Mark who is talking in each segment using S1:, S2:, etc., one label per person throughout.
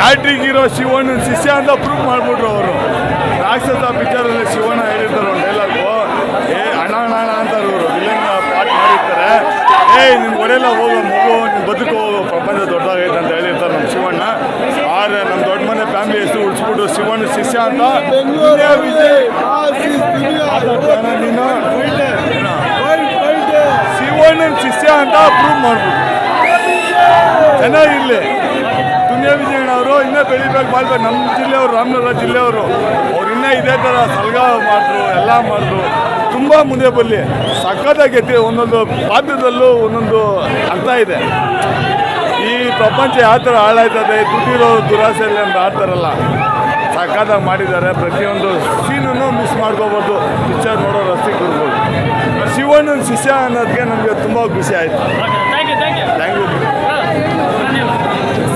S1: Hat trick hero Shivanna ಶಿಷ್ಯ ಅಂತ prove ಮಾಡಿಬಿಟ್ರು ಅವರು. ರಾಕ್ಷಸ ಪಿಕ್ಚರಲ್ಲಿ ಶಿವಣ್ಣ ಹೇಳಿರ್ತಾರೆ ಒಂದು ಡೈಲಾಗು, ಅಣ್ಣ ಅಣ್ಣ ಅಂತಾರೆ ಇವರು ವಿಲನ್ ಪಾರ್ಟ್ ಮಾಡಿರ್ತಾರೆ. ನಿಮ್ಗೆ ಹೊಡೆಯಲ್ಲ ಹೋಗೋ ಮಗು, ನೀವು ಬದುಕು ಹೋಗೋ, ಪ್ರಪಂಚ ದೊಡ್ಡದಾಗೈತೆ ಅಂತ ಹೇಳಿರ್ತಾರೆ ನಮ್ಮ ಶಿವಣ್ಣ. ಆದರೆ ನಮ್ಮ ದೊಡ್ಡ ಮನೆ ಫ್ಯಾಮಿಲಿ ಹೆಸರು ಉಳಿಸ್ಬಿಟ್ಟು ಶಿವಣ್ಣ ಶಿಷ್ಯ ಅಂತ ನೀನು ಶಿವಣ್ಣನ ಶಿಷ್ಯ ಅಂತ ಪ್ರೂವ್ ಮಾಡ್ಬಿಟ್ಟು ಚೆನ್ನಾಗಿರಲಿ. ದುನಿಯಾ ವಿಜಯಣ್ಣ ಅವರು ಇನ್ನೂ ಬೆಳಿಬೇಕು ಮಾಡ್ಬೇಕು. ನಮ್ಮ ಜಿಲ್ಲೆಯವರು, ರಾಮನಗರ ಜಿಲ್ಲೆಯವರು, ಅವ್ರು ಇನ್ನೂ ಇದೇ ಥರ ಸಲ್ಗ ಮಾಡಿದ್ರು, ಎಲ್ಲ ಮಾಡಿದ್ರು, ತುಂಬ ಮುಂದೆ ಬರಲಿ. ಸಖತ್ತಾಗೈತಿ. ಒಂದೊಂದು ಪಾತ್ರದಲ್ಲೂ ಒಂದೊಂದು ಅರ್ಥ ಇದೆ. ಈ ಪ್ರಪಂಚ ಯಾವ ಥರ ಹಾಳಾಯ್ತದೆ, ದುಡ್ಡಿರೋ ದುರಾಸೆಯಲ್ಲಿ ಅಂತ ಆಡ್ತಾರಲ್ಲ, ಸಖತ್ತಾಗಿ ಮಾಡಿದ್ದಾರೆ. ಪ್ರತಿಯೊಂದು ಸೀನನ್ನು ಮಿಸ್ ಮಾಡ್ಕೋಬೋದು. ಪಿಕ್ಚರ್ ನೋಡೋ ರಸಿಕರು ಶಿವಣ್ಣನ ಶಿಷ್ಯ ಅನ್ನೋದಕ್ಕೆ ನಮಗೆ ತುಂಬ ಖುಷಿ ಆಯಿತು. Thank you.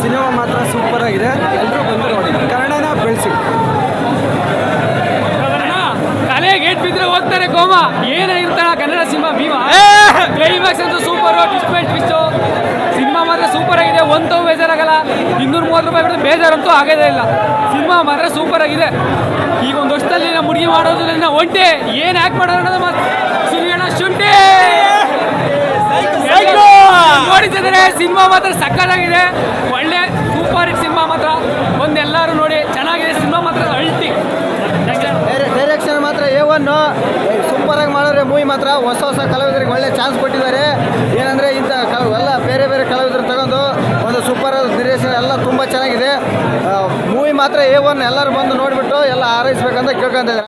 S2: ಸಿನಿಮಾ ಮಾತ್ರ ಸೂಪರ್ ಆಗಿದೆ. ಎಲ್ಲರೂ ಬಂದು ನೋಡಿ, ಕನ್ನಡನ ಬೆಳೆಸಿ.
S3: ತಲೆ ಗೇಟ್ ಬಿದ್ದರೆ ಹೋಗ್ತಾರೆ ಕೋಮ. ಏನಾಗಿರ್ತಾರ ಕನ್ನಡ ಸಿನಿಮಾ ಭೀಮಾ. ಕ್ಲೈಮ್ಯಾಕ್ಸ್ ಅಂತೂ ಸೂಪರು, ಟ್ವಿಸ್ಟು. ಸಿನಿಮಾ ಮಾತ್ರ ಸೂಪರ್ ಆಗಿದೆ. ಒಂದು ಬೇಜಾರಾಗಲ್ಲ. 230 ರೂಪಾಯಿ ಬಿಟ್ಟು ಬೇಜಾರಂತೂ ಆಗೋದೇ ಇಲ್ಲ. ಸಿನಿಮಾ ಮಾತ್ರ ಸೂಪರ್ ಆಗಿದೆ. ಈಗ ಒಂದು ವರ್ಷದಲ್ಲಿ ನಮ್ಮ ಹುಡುಗಿ ಮಾಡೋದ್ರಿಂದ ಒಂಟೆ ಏನು ಆ್ಯಕ್ಟ್ ಮಾಡೋದು ಅನ್ನೋದು ಮಾತ್ರ ಸಿನಿಮಾ ಶುಂಠಿ ನೋಡಿದ್ರೆ ಸಿನಿಮಾ ಮಾತ್ರ ಸಕ್ಕತ್ತಾಗಿದೆ. ಒಳ್ಳೆ ಸೂಪರ್ ಹಿಟ್ ಸಿನಿಮಾ ಮಾತ್ರ. ಒಂದು ಎಲ್ಲರೂ ನೋಡಿ, ಚೆನ್ನಾಗಿದೆ ಸಿನಿಮಾ ಮಾತ್ರ. ಅಲ್ಟಿ
S2: ಡೈರೆಕ್ಷನ್ ಮಾತ್ರ A1 ಸೂಪರಾಗಿ ಮಾಡಿದ್ರೆ. ಮೂವಿ ಮಾತ್ರ ಹೊಸ ಹೊಸ ಕಲಾವಿದರಿಗೆ ಒಳ್ಳೆ ಚಾನ್ಸ್ ಕೊಟ್ಟಿದ್ದಾರೆ. ಏನಂದರೆ ಇಂಥ ಎಲ್ಲ ಬೇರೆ ಬೇರೆ ಕಲಾವಿದರು ತಗೊಂಡು ಒಂದು ಸೂಪರ್ ನಿರ್ದೇಶನ ಎಲ್ಲ ತುಂಬ ಚೆನ್ನಾಗಿದೆ. ಮೂವಿ ಮಾತ್ರ A1. ಎಲ್ಲರೂ ಬಂದು ನೋಡಿಬಿಟ್ಟು ಎಲ್ಲ ಹಾರೈಸ್ಬೇಕಂತ ಕೇಳ್ಕೊಂತಿದ್ದಾರೆ.